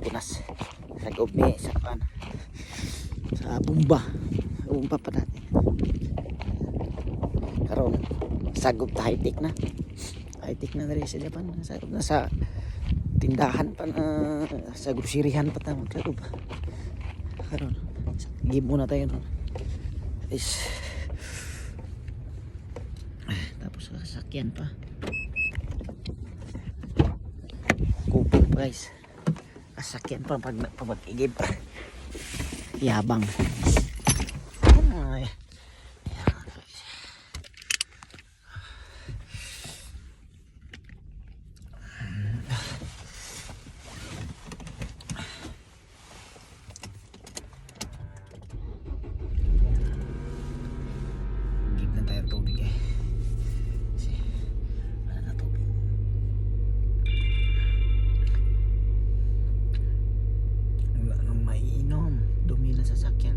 punas sa loob ni sa bumba pa natin karon sagop ta high-tech na dali sa Japan sagop na sa tindahan pa na sa groserihan pa ta maglagob karon game muna tayo no is tapos sasakyan pa kupong pa guys sasakyan pa pag igib yabang ay tubig kasi wala na tubig wala nang mainom dumi na sasakyan